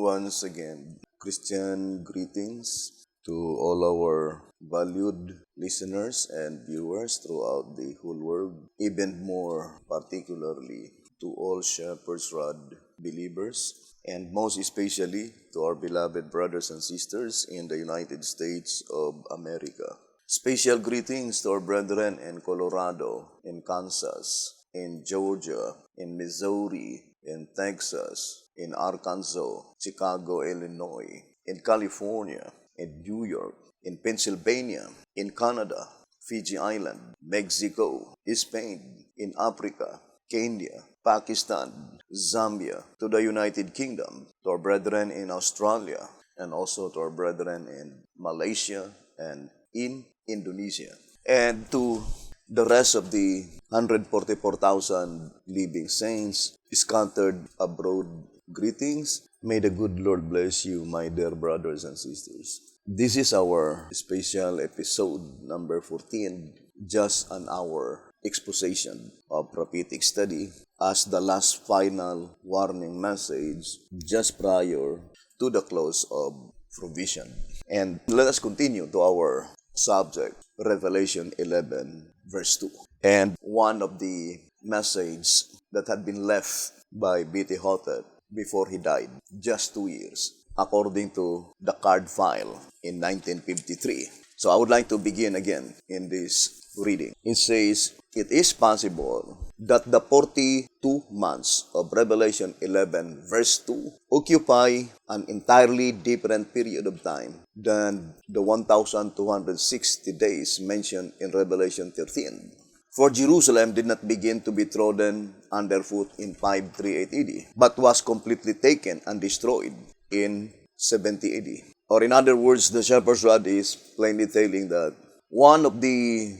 Once again, Christian greetings to all our valued listeners and viewers throughout the whole world, even more particularly to all Shepherd's Rod believers, and most especially to our beloved brothers and sisters in the United States of America. Special greetings to our brethren in Colorado, in Kansas, in Georgia, in Missouri, in Texas, in Arkansas, Chicago, Illinois, in California, in New York, in Pennsylvania, in Canada, Fiji Island, Mexico, Spain, in Africa, Kenya, Pakistan, Zambia, to the United Kingdom, to our brethren in Australia, and also to our brethren in Malaysia and in Indonesia, and to the rest of the 144,000 living saints scattered abroad. Greetings. May the good Lord bless you, my dear brothers and sisters. This is our special episode number 14, just an hour exposition of prophetic study as the last final warning message just prior to the close of provision. And let us continue to our subject, Revelation 11, verse 2. And one of the message that had been left by B.T. Hotep before he died, just 2 years, according to the card file in 1953. So I would like to begin again in this reading. It says, it is possible that the 42 months of Revelation 11 verse 2 occupy an entirely different period of time than the 1,260 days mentioned in Revelation 13. For Jerusalem did not begin to be trodden underfoot in 538 AD, but was completely taken and destroyed in 70 AD. Or in other words, the Shepherd's Rod is plainly telling that one of the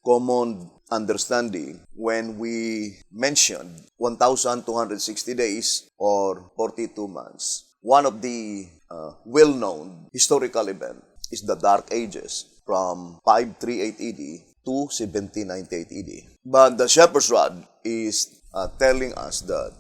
common understanding when we mention 1,260 days or 42 months, one of the well-known historical event is the Dark Ages from 538 AD to 1798 AD. But the Shepherd's Rod is telling us that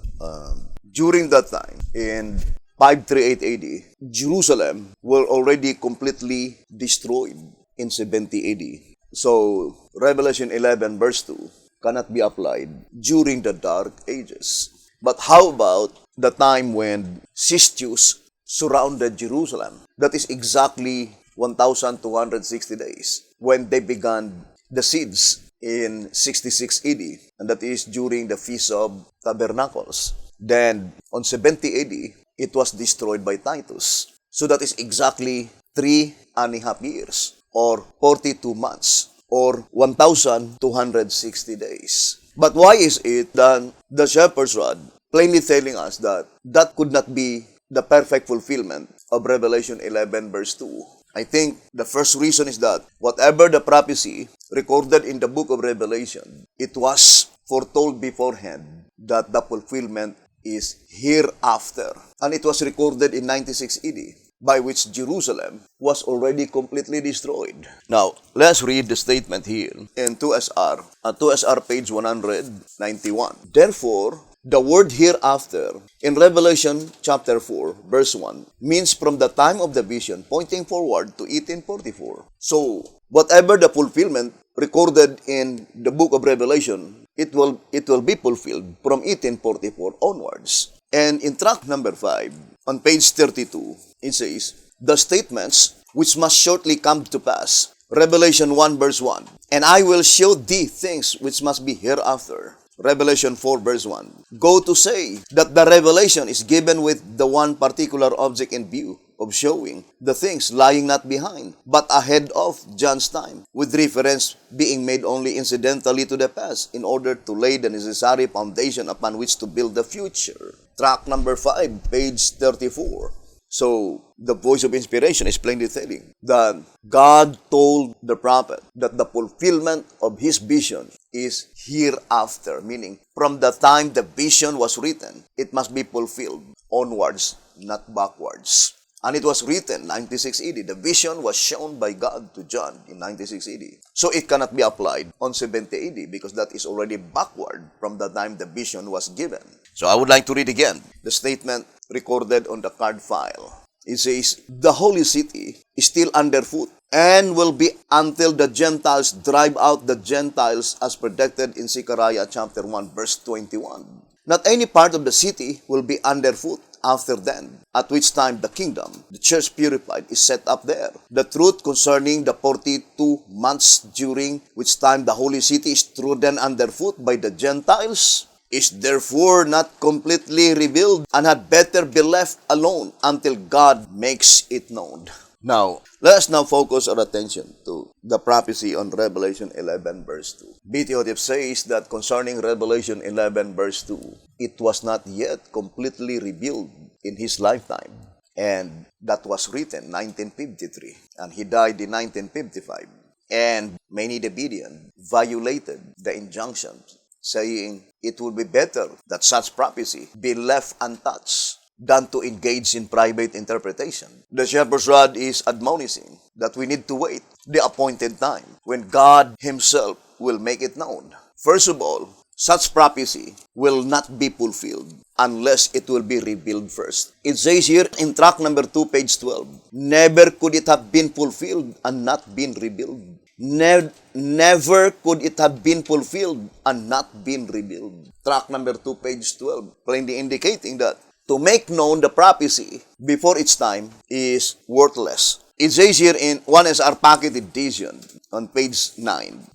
during that time, in 538 AD, Jerusalem were already completely destroyed in 70 AD. So, Revelation 11 verse 2 cannot be applied during the Dark Ages. But how about the time when Sistius surrounded Jerusalem? That is exactly 1,260 days when they began the siege in 66 AD, and that is during the Feast of Tabernacles. Then, on 70 AD, it was destroyed by Titus. So that is exactly 3.5 years, or 42 months, or 1,260 days. But why is it that the Shepherd's Rod plainly telling us that that could not be the perfect fulfillment of Revelation 11 verse 2? I think the first reason is that whatever the prophecy recorded in the book of Revelation, it was foretold beforehand that the fulfillment is hereafter. And it was recorded in 96 AD, by which Jerusalem was already completely destroyed. Now, let's read the statement here in 2SR, 2SR page 191. Therefore, the word hereafter in Revelation chapter 4 verse 1 means from the time of the vision pointing forward to 1844. So, whatever the fulfillment recorded in the book of Revelation, it will be fulfilled from 1844 onwards. And in tract number 5, on page 32, it says, the statements which must shortly come to pass. Revelation 1 verse 1, and I will show thee things which must be hereafter. Revelation 4 verse 1, go to say that the revelation is given with the one particular object in view of showing the things lying not behind, but ahead of John's time, with reference being made only incidentally to the past, in order to lay the necessary foundation upon which to build the future. Tract number 5, page 34. So, the voice of inspiration is plainly telling that God told the prophet that the fulfillment of his vision is hereafter, meaning from the time the vision was written, it must be fulfilled onwards, not backwards. And it was written 96 AD. The vision was shown by God to John in 96 AD. So it cannot be applied on 70 AD because that is already backward from the time the vision was given. So I would like to read again the statement recorded on the card file. It says, the holy city is still underfoot and will be until the Gentiles drive out the Gentiles as predicted in Zechariah chapter 1 verse 21. Not any part of the city will be underfoot after then, at which time the kingdom, the church purified, is set up there. The truth concerning the 42 months during which time the holy city is trodden underfoot by the Gentiles is therefore not completely revealed and had better be left alone until God makes it known. Now, let us now focus our attention to the prophecy on Revelation 11 verse 2. BTOTF says that concerning Revelation 11 verse 2, it was not yet completely revealed in his lifetime. And that was written 1953. And he died in 1955. And many Davidian violated the injunctions, saying it would be better that such prophecy be left untouched than to engage in private interpretation. The shepherd's rod is admonishing that we need to wait the appointed time when God himself will make it known. First of all, such prophecy will not be fulfilled unless it will be revealed first. It says here in track number 2, page 12, never could it have been fulfilled and not been revealed. Never could it have been fulfilled and not been revealed. Track number 2, page 12, plainly indicating that to make known the prophecy before its time is worthless. It says here in 1SR Pocket Edition on page 9,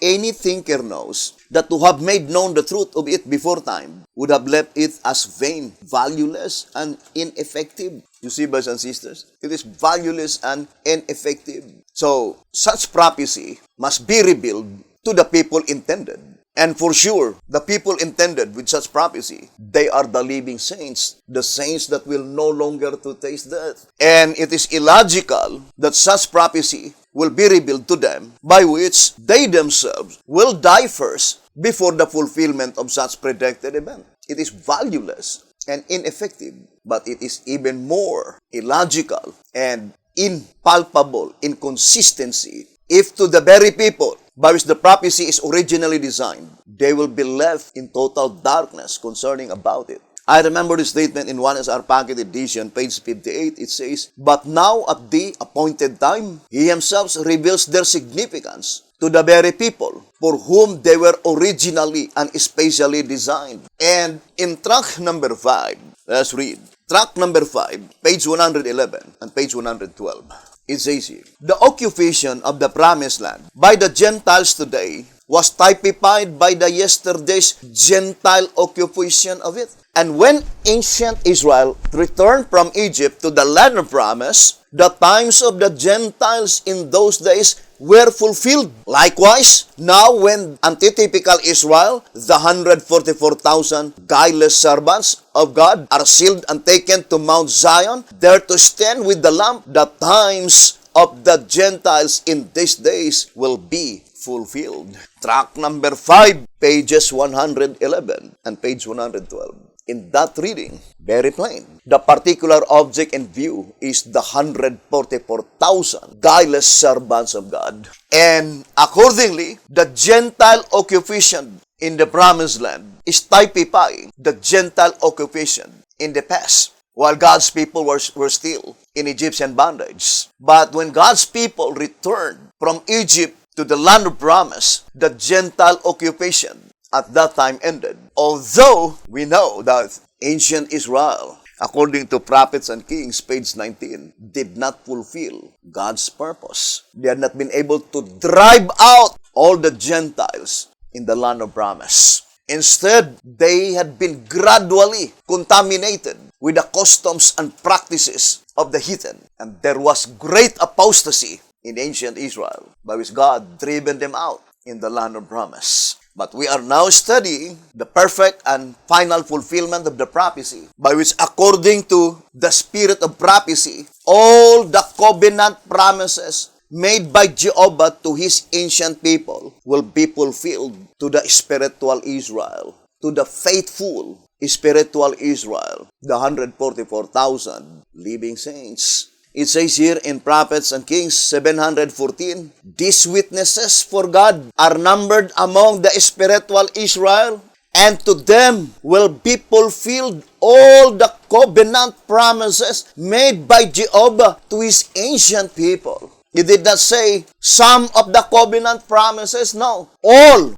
any thinker knows that to have made known the truth of it before time would have left it as vain, valueless, and ineffective. You see, brothers and sisters, it is valueless and ineffective. So, such prophecy must be revealed to the people intended. And for sure, the people intended with such prophecy, they are the living saints, the saints that will no longer to taste death. And it is illogical that such prophecy will be revealed to them, by which they themselves will die first before the fulfillment of such predicted event. It is valueless and ineffective, but it is even more illogical and impalpable inconsistency if to the very people by which the prophecy is originally designed, they will be left in total darkness concerning about it. I remember the statement in 1SR Pocket Edition, page 58. It says, but now at the appointed time, he himself reveals their significance to the very people for whom they were originally and especially designed. And in track number 5, let's read. Track number 5, page 111 and page 112. It says here, the occupation of the promised land by the Gentiles today was typified by the yesterday's Gentile occupation of it. And when ancient Israel returned from Egypt to the land of promise, the times of the Gentiles in those days were fulfilled. Likewise, now when antitypical Israel, the 144,000 guileless servants of God, are sealed and taken to Mount Zion, there to stand with the Lamb, the times of the Gentiles in these days will be fulfilled. Track number 5, pages 111 and page 112. In that reading, very plain, the particular object in view is the 144,000 guileless servants of God. And accordingly, the Gentile occupation in the promised land is typifying the Gentile occupation in the past, while God's people were still in Egyptian bondage. But when God's people returned from Egypt to the land of promise, the Gentile occupation at that time ended. Although we know that ancient Israel, according to Prophets and Kings, page 19, did not fulfill God's purpose. They had not been able to drive out all the Gentiles in the land of promise. Instead, they had been gradually contaminated with the customs and practices of the heathen. And there was great apostasy in ancient Israel, by which God driven them out in the land of promise. But we are now studying the perfect and final fulfillment of the prophecy, by which according to the spirit of prophecy, all the covenant promises made by Jehovah to his ancient people will be fulfilled to the spiritual Israel, to the faithful spiritual Israel, the 144,000 living saints. It says here in Prophets and Kings 714, these witnesses for God are numbered among the spiritual Israel and to them will be fulfilled all the covenant promises made by Jehovah to his ancient people. He did not say some of the covenant promises. No. All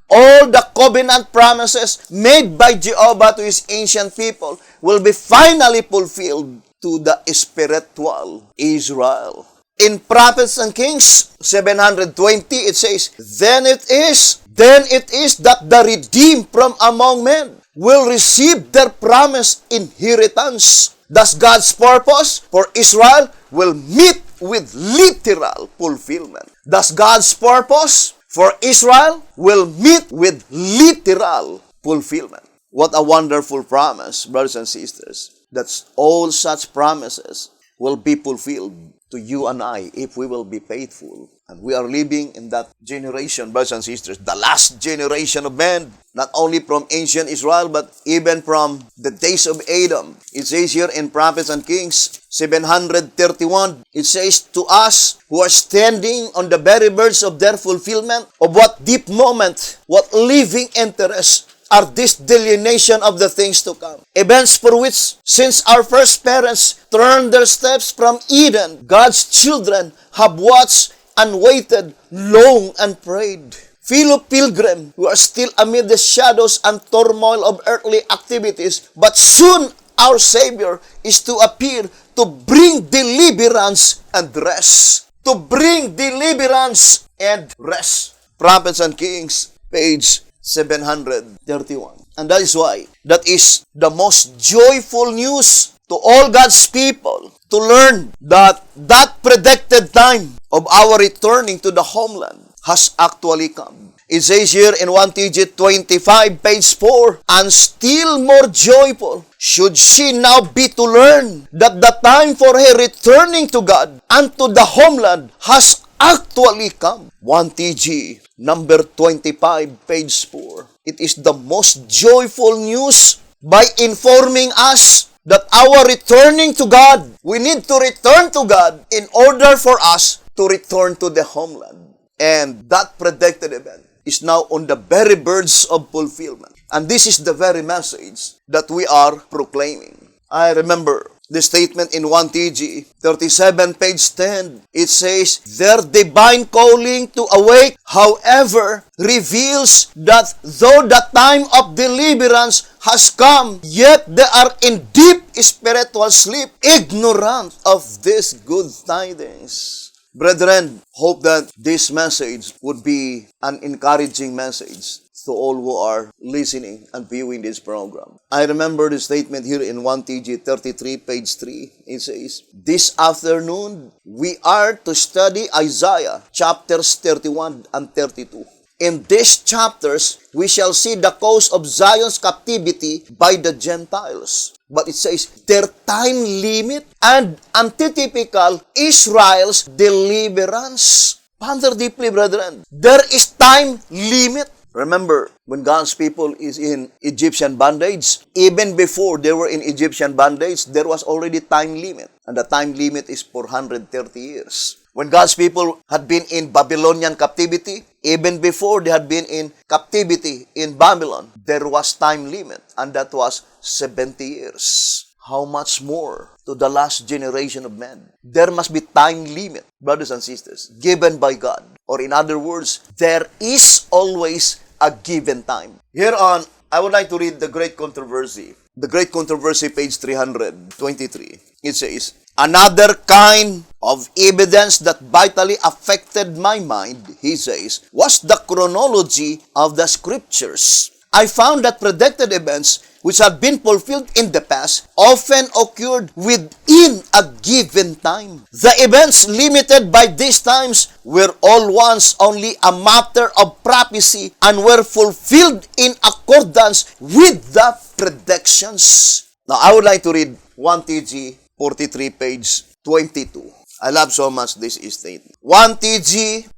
the covenant promises made by Jehovah to his ancient people will be finally fulfilled to the spiritual Israel. In Prophets and Kings 720, it says, Then it is that the redeemed from among men will receive their promised inheritance. Thus God's purpose for Israel will meet with literal fulfillment. Thus God's purpose for Israel will meet with literal fulfillment. What a wonderful promise, brothers and sisters, that all such promises will be fulfilled to you and I if we will be faithful. And we are living in that generation, brothers and sisters, the last generation of men, not only from ancient Israel, but even from the days of Adam. It says here in Prophets and Kings 731, it says, To us who are standing on the very verge of their fulfillment, of what deep moment, what living interest are this delineation of the things to come. Events for which, since our first parents turned their steps from Eden, God's children have watched and waited long and prayed. Fellow pilgrim who are still amid the shadows and turmoil of earthly activities, but soon our Savior is to appear to bring deliverance and rest. To bring deliverance and rest. Prophets and Kings, page 731. And that is why that is the most joyful news to all God's people to learn that that predicted time of our returning to the homeland has actually come. It says here in 1 TG 25, page 4, And still more joyful should she now be to learn that the time for her returning to God and to the homeland has actually come. 1 TG number 25, page 4. It is the most joyful news by informing us that our returning to God, we need to return to God in order for us to return to the homeland. And that predicted event is now on the very verge of fulfillment. And this is the very message that we are proclaiming. I remember the statement in 1 TG 37, page 10. It says, Their divine calling to awake, however, reveals that though the time of deliverance has come, yet they are in deep spiritual sleep, ignorant of these good tidings. Brethren, hope that this message would be an encouraging message to all who are listening and viewing this program. I remember the statement here in 1 TG 33, page 3. It says, This afternoon, we are to study Isaiah chapters 31 and 32. In these chapters, we shall see the cause of Zion's captivity by the Gentiles. But it says, their time limit and antitypical Israel's deliverance. Ponder deeply, brethren. There is time limit. Remember, when God's people is in Egyptian bondage, even before they were in Egyptian bondage, there was already time limit. And the time limit is 430 years. When God's people had been in Babylonian captivity, even before they had been in captivity in Babylon, there was time limit, and that was 70 years. How much more to the last generation of men? There must be time limit, brothers and sisters, given by God. Or in other words, there is always a given time. Here on, I would like to read the Great Controversy. The Great Controversy, page 323. It says, Another kind of evidence that vitally affected my mind, he says, was the chronology of the scriptures. I found that predicted events which had been fulfilled in the past often occurred within a given time. The events limited by these times were all once only a matter of prophecy and were fulfilled in accordance with the predictions. Now, I would like to read 1 TG 43, page 22. I love so much this statement. 1 TG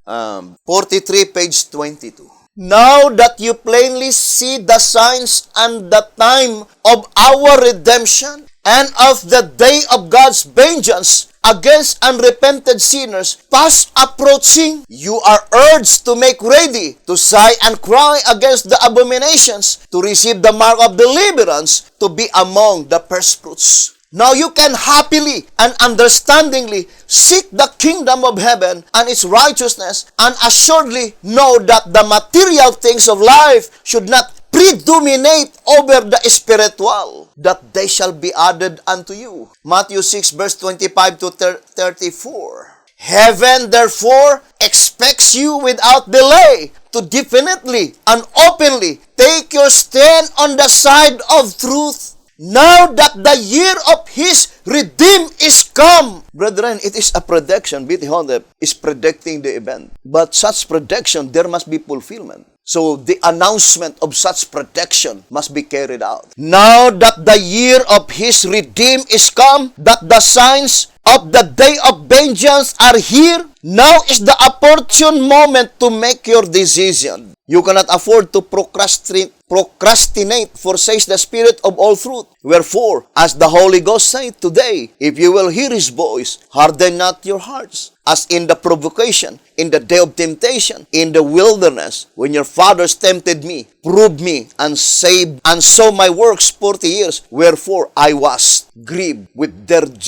43, page 22. Now that you plainly see the signs and the time of our redemption, and of the day of God's vengeance against unrepented sinners fast approaching, you are urged to make ready, to sigh and cry against the abominations, to receive the mark of deliverance, to be among the firstfruits. Now you can happily and understandingly seek the kingdom of heaven and its righteousness, and assuredly know that the material things of life should not predominate over the spiritual, that they shall be added unto you. Matthew 6 verse 25 to 34. Heaven therefore expects you without delay to definitely and openly take your stand on the side of truth, now that the year of His redeem is come. Brethren, it is a prediction. BT is predicting the event. But such prediction, there must be fulfillment. So the announcement of such prediction must be carried out. Now that the year of His redeem is come, that the signs of the day of vengeance are here, now is the opportune moment to make your decision. You cannot afford to procrastinate, for says the Spirit of all truth. Wherefore, as the Holy Ghost saith today, if you will hear His voice, harden not your hearts, as in the provocation, in the day of temptation, in the wilderness, when your fathers tempted me, proved me, and saved, and saw my works 40 years. Wherefore, I was grieved with that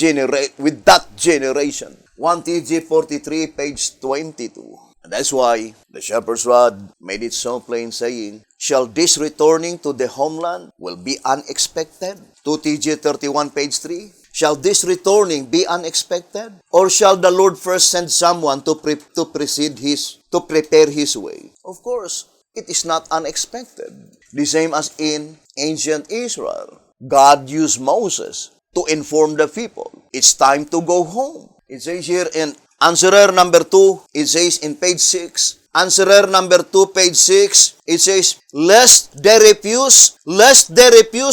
generation. 1 TG 43, page 22. And that's why the shepherd's rod made it so plain, saying, shall this returning to the homeland will be unexpected? 2 TG 31, page 3. Shall this returning be unexpected? Or shall the Lord first send someone to prepare His way? Of course, it is not unexpected. The same as in ancient Israel. God used Moses to inform the people, it's time to go home. It says here in answerer number 2, it says in page 6, answerer number 2, page 6, it says, lest they refuse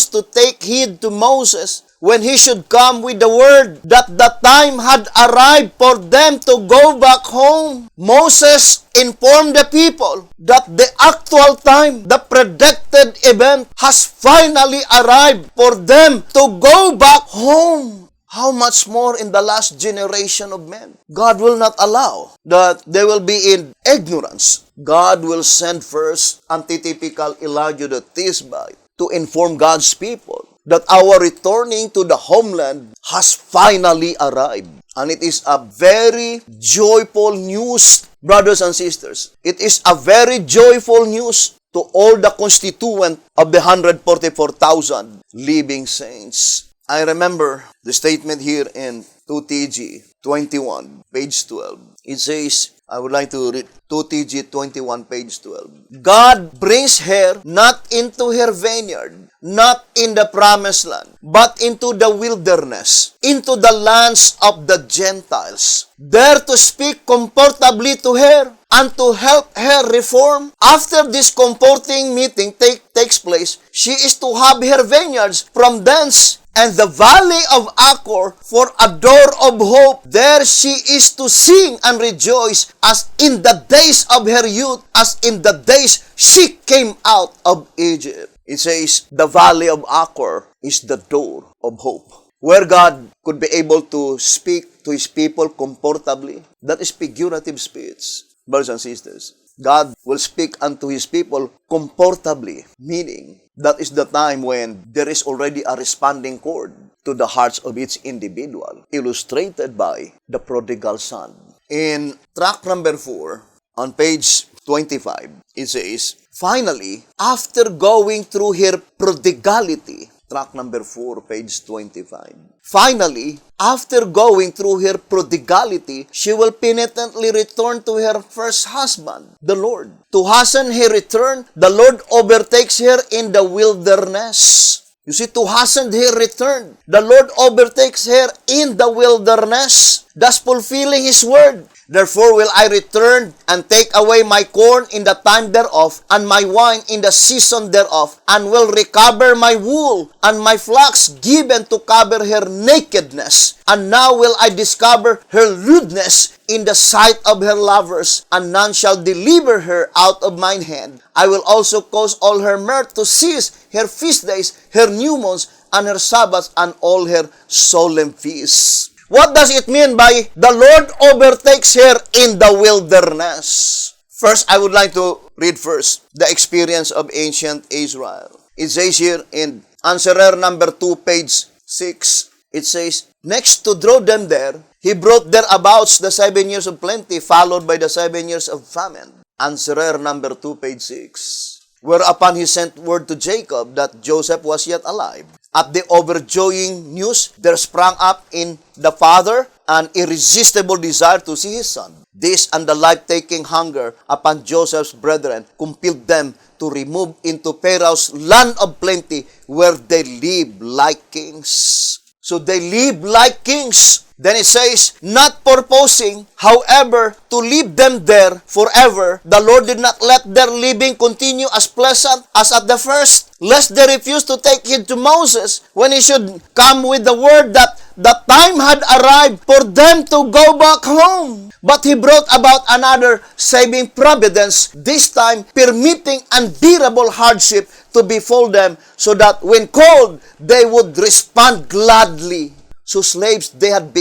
to take heed to Moses, when he should come with the word that the time had arrived for them to go back home. Moses informed the people that the actual time, the predicted event, has finally arrived for them to go back home. How much more in the last generation of men? God will not allow that they will be in ignorance. God will send first antitypical Elijah the Tishbite to inform God's people that our returning to the homeland has finally arrived. And it is a very joyful news, brothers and sisters. It is a very joyful news to all the constituent of the 144,000 living saints. I remember the statement here in 2 TG 21, page 12. It says, I would like to read 2 TG 21, page 12. God brings her not into her vineyard, not in the promised land, but into the wilderness, into the lands of the Gentiles, there to speak comfortably to her and to help her reform. After this comforting meeting takes place, she is to have her vineyards from thence, and the valley of Achor for a door of hope. There she is to sing and rejoice as in the days of her youth, as in the days she came out of Egypt. It says the valley of Achor is the door of hope, where God could be able to speak to His people comfortably. That is figurative speech, brothers and sisters. God will speak unto His people comfortably, meaning that is the time when there is already a responding chord to the hearts of each individual, illustrated by the prodigal son. In track number 4, on page 25, it says, finally, after going through her prodigality, track number 4, page 25. Finally, after going through her prodigality, she will penitently return to her first husband, the Lord. To hasten her return, the Lord overtakes her in the wilderness. You see, to hasten her return, the Lord overtakes her in the wilderness, thus fulfilling His word. Therefore will I return and take away my corn in the time thereof, and my wine in the season thereof, and will recover my wool and my flax given to cover her nakedness. And now will I discover her lewdness in the sight of her lovers, and none shall deliver her out of mine hand. I will also cause all her mirth to cease, her feast days, her new moons, and her Sabbaths, and all her solemn feasts. What does it mean by the Lord overtakes her in the wilderness? First, I would like to read first the experience of ancient Israel. It says here in answerer number 2, page 6, it says, next to draw them there, he brought thereabouts the 7 years of plenty, followed by the 7 years of famine. Answerer number 2, page 6. Whereupon he sent word to Jacob that Joseph was yet alive. At the overjoying news, there sprang up in the father an irresistible desire to see his son. This and the life-taking hunger upon Joseph's brethren compelled them to remove into Pharaoh's land of plenty, where they live like kings. So they live like kings. Then it says, not purposing, however, to leave them there forever, the Lord did not let their living continue as pleasant as at the first, lest they refuse to take heed to Moses when he should come with the word that the time had arrived for them to go back home. But he brought about another saving providence, this time permitting unbearable hardship to befall them, so that when called, they would respond gladly. So slaves they had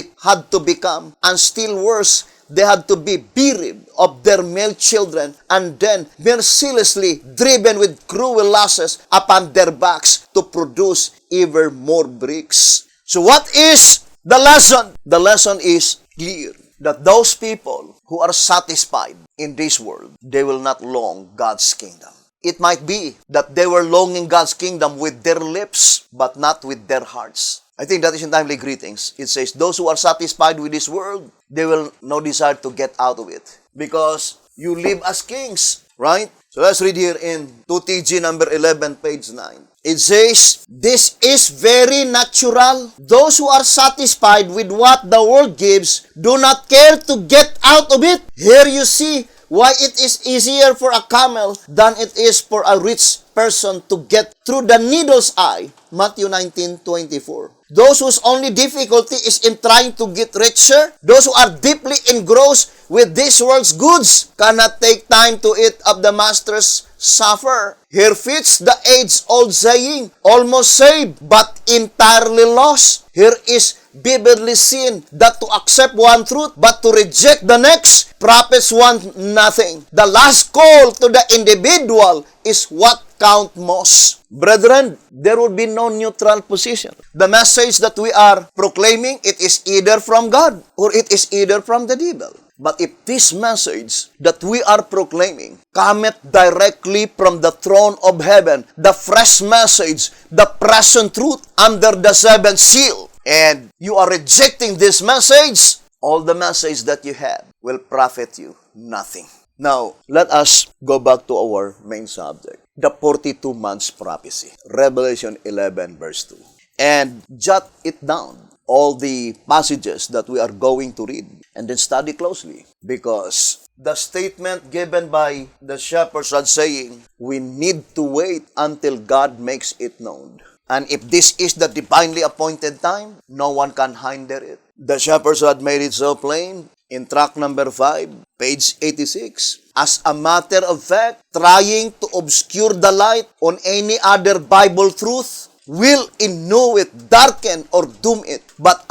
to become, and still worse, they had to be bereaved of their male children, and then mercilessly driven with cruel lashes upon their backs to produce ever more bricks. So what is the lesson? The lesson is clear, that those people who are satisfied in this world, they will not long God's kingdom. It might be that they were longing God's kingdom with their lips, but not with their hearts. I think that is in timely greetings. It says, those who are satisfied with this world, they will no desire to get out of it. Because you live as kings, right? So let's read here in 2TG number 11, page 9. It says, this is very natural. Those who are satisfied with what the world gives do not care to get out of it. Here you see why it is easier for a camel than it is for a rich person to get through the needle's eye. Matthew 19:24. Those whose only difficulty is in trying to get richer, those who are deeply engrossed with this world's goods, cannot take time to eat of the master's supper. Here fits the age-old saying, almost saved, but entirely lost. Here is vividly seen that to accept one truth, but to reject the next, profits one nothing. The last call to the individual is what counts most. Brethren, there will be no neutral position. The message that we are proclaiming, it is either from God or it is either from the devil. But if this message that we are proclaiming cometh directly from the throne of heaven, the fresh message, the present truth under the seventh seal, and you are rejecting this message, all the message that you have will profit you nothing. Now, let us go back to our main subject, the 42 months prophecy, Revelation 11 verse 2. And jot it down, all the passages that we are going to read, and then study closely, because the statement given by the shepherds are saying, we need to wait until God makes it known. And if this is the divinely appointed time, no one can hinder it. The shepherds had made it so plain in tract number 5, page 86. As a matter of fact, trying to obscure the light on any other Bible truth will in no way darken or doom it, but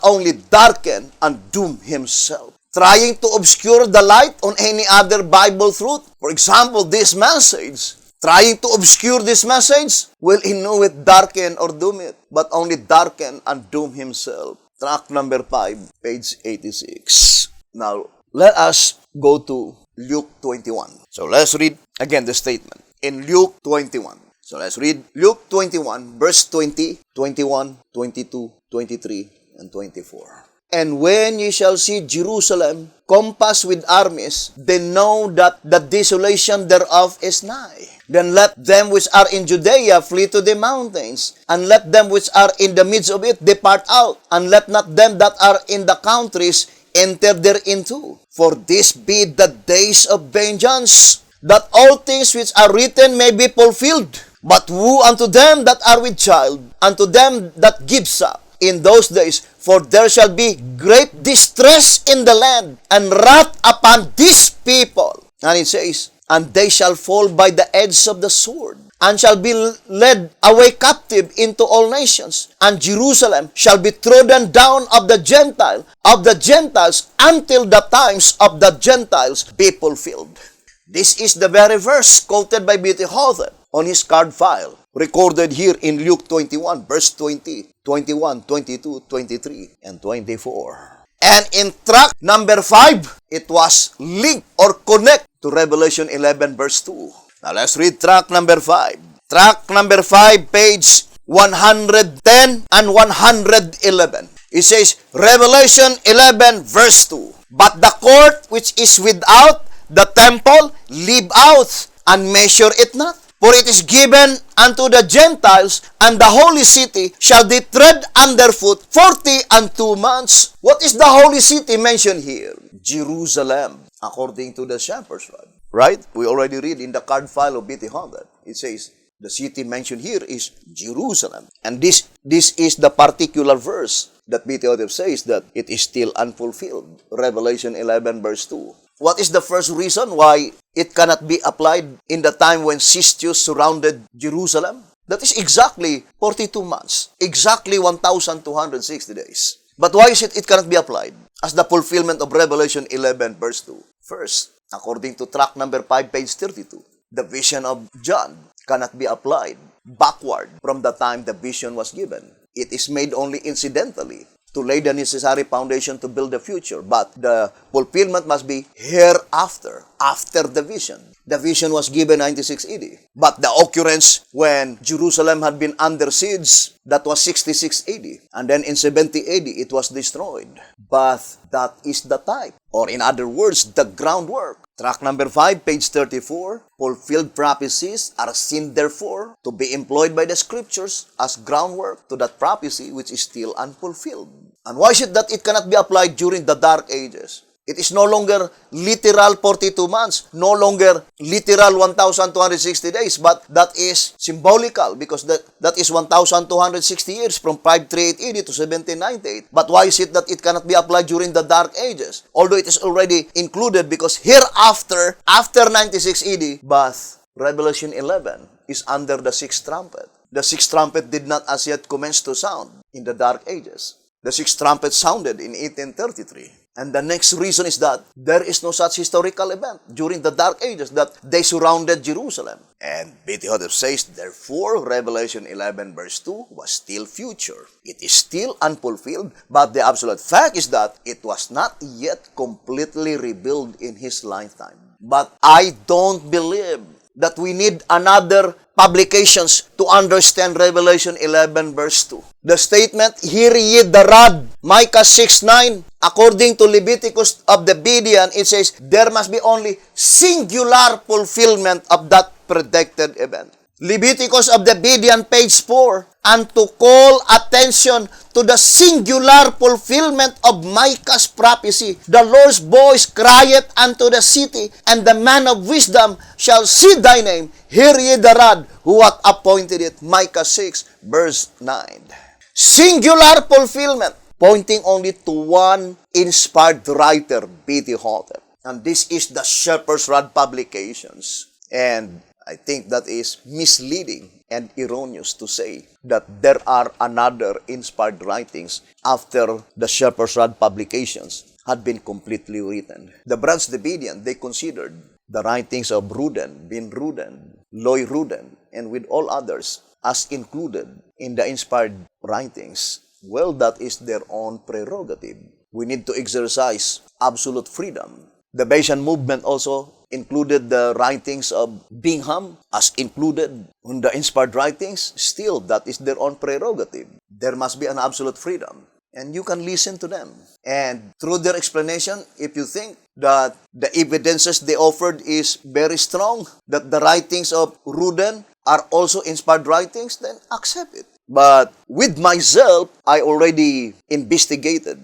only darken and doom himself. Trying to obscure the light on any other Bible truth, for example, this message, trying to obscure this message will in no way darken or doom it, but only darken and doom himself. Tract number 5, page 86. Now, let us go to Luke 21. So let's read again the statement in Luke 21. So let's read Luke 21, verse 20, 21, 22, 23, and 24. And when ye shall see Jerusalem compassed with armies, then know that the desolation thereof is nigh. Then let them which are in Judea flee to the mountains, and let them which are in the midst of it depart out, and let not them that are in the countries enter thereinto. For this be the days of vengeance, that all things which are written may be fulfilled. But woe unto them that are with child, unto them that give suck in those days, for there shall be great distress in the land, and wrath upon this people. And it says, and they shall fall by the edge of the sword, and shall be led away captive into all nations, and Jerusalem shall be trodden down of the Gentiles, until the times of the Gentiles be fulfilled. This is the very verse quoted by B.T. Hawthorne on his card file, recorded here in Luke 21, verse 20, 21, 22, 23, and 24. And in track number 5, it was linked or connect to Revelation 11, verse 2. Now let's read track number 5. Track number 5, page 110 and 111. It says, Revelation 11, verse 2. But the court which is without the temple, leave out, and measure it not. For it is given unto the Gentiles, and the holy city shall they tread underfoot 42 months. What is the holy city mentioned here? Jerusalem, according to the shepherd's rod. Right? We already read in the card file of B.T. Hawthorne. It says, the city mentioned here is Jerusalem. And this is the particular verse that B.T. Hawthorne says that it is still unfulfilled. Revelation 11, verse 2. What is the first reason why it cannot be applied in the time when Sistius surrounded Jerusalem? That is exactly 42 months. Exactly 1,260 days. But why is it cannot be applied as the fulfillment of Revelation 11, verse 2? First, according to track number 5, page 32, the vision of John cannot be applied backward from the time the vision was given. It is made only incidentally to lay the necessary foundation to build the future. But the fulfillment must be hereafter, after the vision. The vision was given 96 AD. But the occurrence when Jerusalem had been under siege, that was 66 AD. And then in 70 AD, it was destroyed. But that is the type. Or in other words, the groundwork. Track number 5, page 34. Fulfilled prophecies are seen therefore to be employed by the scriptures as groundwork to that prophecy which is still unfulfilled. And why is it that it cannot be applied during the dark ages? It is no longer literal 42 months, no longer literal 1,260 days, but that is symbolical because that is 1,260 years from 538 AD to 1798. But why is it that it cannot be applied during the dark ages? Although it is already included because hereafter, after 96 AD, but Revelation 11 is under the sixth trumpet. The sixth trumpet did not as yet commence to sound in the dark ages. The sixth trumpet sounded in 1833. And the next reason is that there is no such historical event during the Dark Ages that they surrounded Jerusalem. And B.T. Hawthorne says, therefore, Revelation 11 verse 2 was still future. It is still unfulfilled, but the absolute fact is that it was not yet completely revealed in his lifetime. But I don't believe that we need another publications to understand Revelation 11 verse 2. The statement, hear ye the rod, Micah 6:9, according to Leviticus of the Bedean, it says, there must be only singular fulfillment of that predicted event. Leviticus of the Bedean, page 4, and to call attention to the singular fulfillment of Micah's prophecy. The Lord's voice crieth unto the city, and the man of wisdom shall see thy name. Hear ye the rod, who hath appointed it. Micah 6, verse 9. Singular fulfillment, pointing only to one inspired writer, B.T. Hawthorne. And this is the Shepherd's Rod Publications. And I think that is misleading and erroneous to say that there are another inspired writings after the Shepherd's Rod Publications had been completely written. The Branch Davidian, they considered the writings of Ruden, Ben Ruden, Loy Ruden, and with all others as included in the inspired writings. Well, that is their own prerogative. We need to exercise absolute freedom. The Bayesian movement also included the writings of Bingham as included in the inspired writings. Still, that is their own prerogative. There must be an absolute freedom. And you can listen to them. And through their explanation, if you think that the evidences they offered is very strong, that the writings of Ruden are also inspired writings, then accept it. But with myself, I already investigated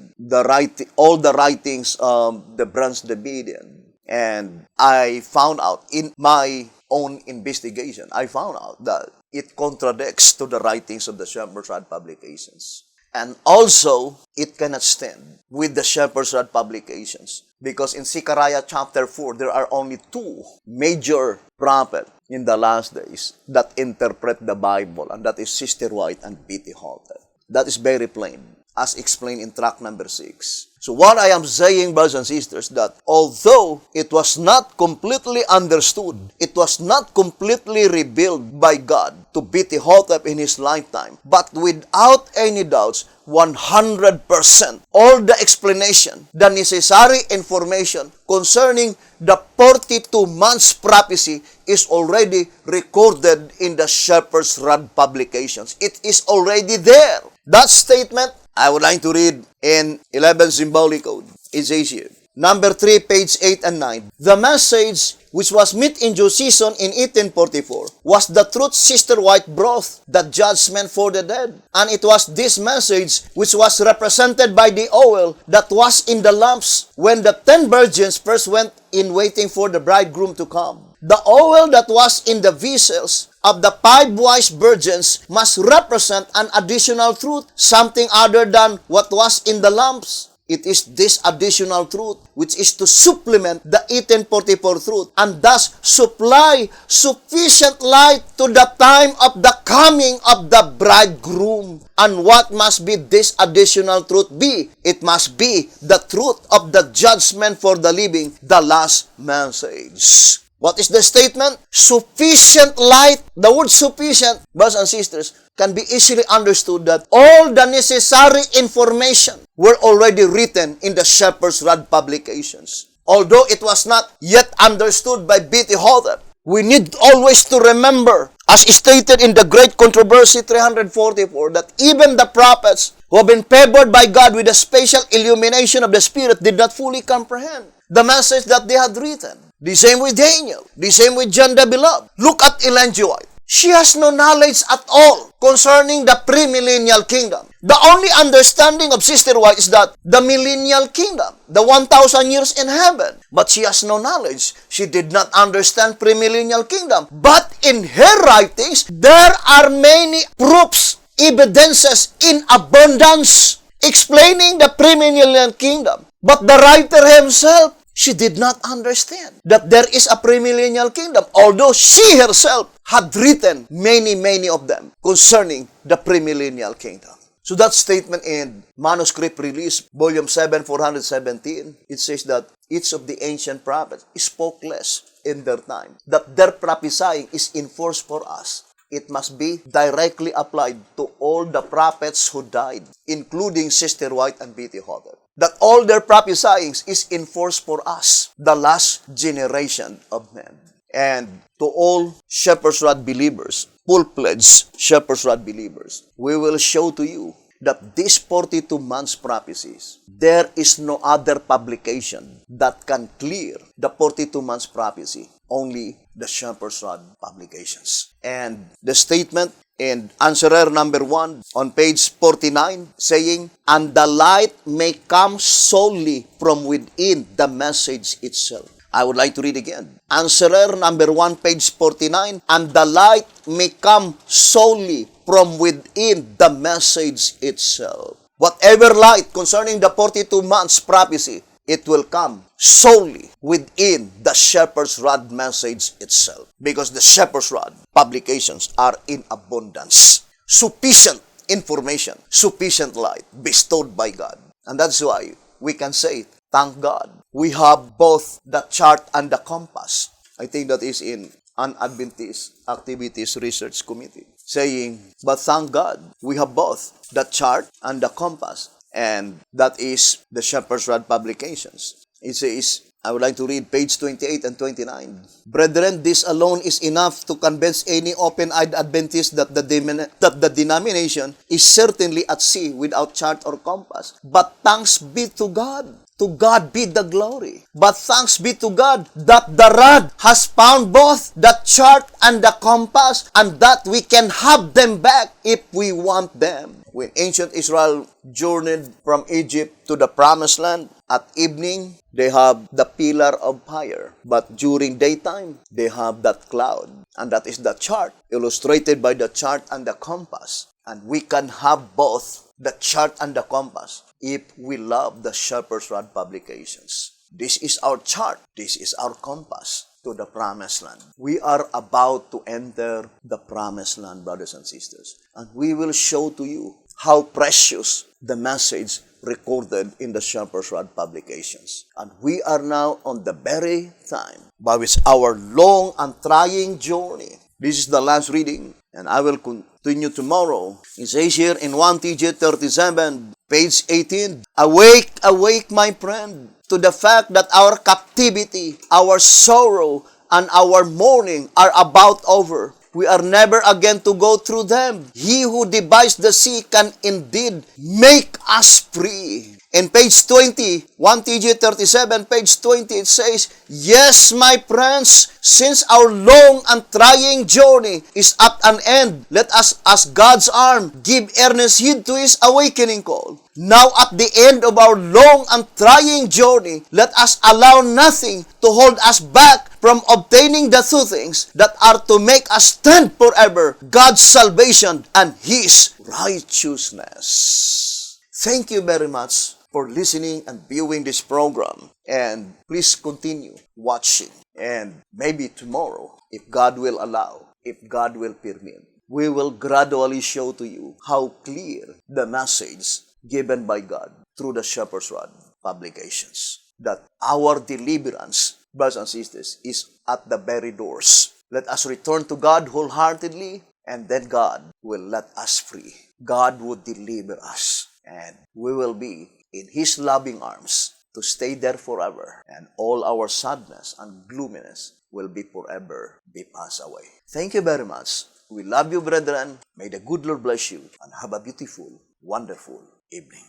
all the writings of the Branch Davidian. And I found out in my own investigation, I found out that it contradicts to the writings of the Shepherd's Rod Publications. And also, it cannot stand with the Shepherd's Rod Publications. Because in Zechariah chapter 4, there are only two major prophets in the last days that interpret the Bible, and that is Sister White and P.T. Halter. That is very plain, as explained in track number 6. So what I am saying, brothers and sisters, that although it was not completely understood, it was not completely revealed by God to B.T. Hotep in his lifetime, but without any doubts, 100%, all the explanation, the necessary information concerning the 42 months prophecy is already recorded in the Shepherd's Rod publications. It is already there. That statement, I would like to read in 11 symbolic code. It says here, number 3, page 8 and 9. The message which was met in due season in 1844 was the truth Sister White brought, the judgment for the dead. And it was this message which was represented by the oil that was in the lamps when the 10 virgins first went in waiting for the bridegroom to come. The oil that was in the vessels of the 5 wise virgins must represent an additional truth, something other than what was in the lamps. It is this additional truth which is to supplement the 1844 truth and thus supply sufficient light to the time of the coming of the bridegroom. And what must be this additional truth be? It must be the truth of the judgment for the living, the last message. What is the statement? Sufficient light. The word sufficient, brothers and sisters, can be easily understood that all the necessary information were already written in the Shepherd's Rod publications. Although it was not yet understood by B.T. Hotep, we need always to remember, as stated in the Great Controversy 344, that even the prophets who have been favored by God with a special illumination of the Spirit did not fully comprehend the message that they had written. The same with Daniel. The same with John the Beloved. Look at Ellen G. White. She has no knowledge at all concerning the premillennial kingdom. The only understanding of Sister White is that the millennial kingdom, the 1,000 years in heaven. But she has no knowledge. She did not understand premillennial kingdom. But in her writings, there are many proofs, evidences in abundance explaining the premillennial kingdom. But the writer himself, she did not understand that there is a premillennial kingdom, although she herself had written many of them concerning the premillennial kingdom. So that statement in manuscript release, volume 7, 417, it says that each of the ancient prophets spoke less in their time, that their prophesying is enforced for us. It must be directly applied to all the prophets who died, including Sister White and B.T. Hotep. That all their prophesyings is enforced for us, the last generation of men. And to all Shepherd's Rod believers, full-fledged Shepherd's Rod believers, we will show to you that these 42 months prophecies, there is no other publication that can clear the 42 months prophecy, only the Shepherd's Rod publications. And the statement in answerer number 1 on page 49 saying, and the light may come solely from within the message itself. I would like to read again. Answerer number 1, page 49, and the light may come solely from within the message itself. Whatever light concerning the 42 months prophecy, it will come solely within the Shepherd's Rod message itself. Because the Shepherd's Rod publications are in abundance. Sufficient information, sufficient light bestowed by God. And that's why we can say, thank God, we have both the chart and the compass. I think that is in an Adventist Activities Research Committee. Saying, but thank God, we have both the chart and the compass. And that is the Shepherd's Rod publications. It says, I would like to read page 28 and 29. Brethren, this alone is enough to convince any open-eyed Adventist that the denomination is certainly at sea without chart or compass. But thanks be to God. To God be the glory. But thanks be to God that the rod has found both the chart and the compass, and that we can have them back if we want them. When ancient Israel journeyed from Egypt to the promised land, at evening, they have the pillar of fire. But during daytime, they have that cloud. And that is the chart, illustrated by the chart and the compass. And we can have both the chart and the compass if we love the Shepherd's Rod publications. This is our chart. This is our compass. to the promised land. We are about to enter the promised land, brothers and sisters. And we will show to you how precious the message recorded in the Shepherd's Rod publications. And we are now on the very time by which our long and trying journey. This is the last reading, and I will continue tomorrow. It says here in 1 TJ 37, page 18, Awake, awake, my friend, to the fact that our captivity, our sorrow, and our mourning are about over. We are never again to go through them. He who devised the sea can indeed make us free. In page 20, 1 TG 37, page 20, it says, Yes, my friends, since our long and trying journey is at an end, let us, as God's arm, give earnest heed to His awakening call. Now at the end of our long and trying journey, let us allow nothing to hold us back from obtaining the two things that are to make us stand forever, God's salvation and His righteousness. Thank you very much for listening and viewing this program. And please continue watching. And maybe tomorrow, if God will allow, if God will permit, we will gradually show to you how clear the message given by God through the Shepherd's Rod publications, that our deliverance, brothers and sisters, is at the very doors. Let us return to God wholeheartedly, and then God will let us free. God will deliver us, and we will be in His loving arms to stay there forever, and all our sadness and gloominess will be forever be passed away. Thank you very much. We love you, brethren. May the good Lord bless you, and have a beautiful, wonderful evening.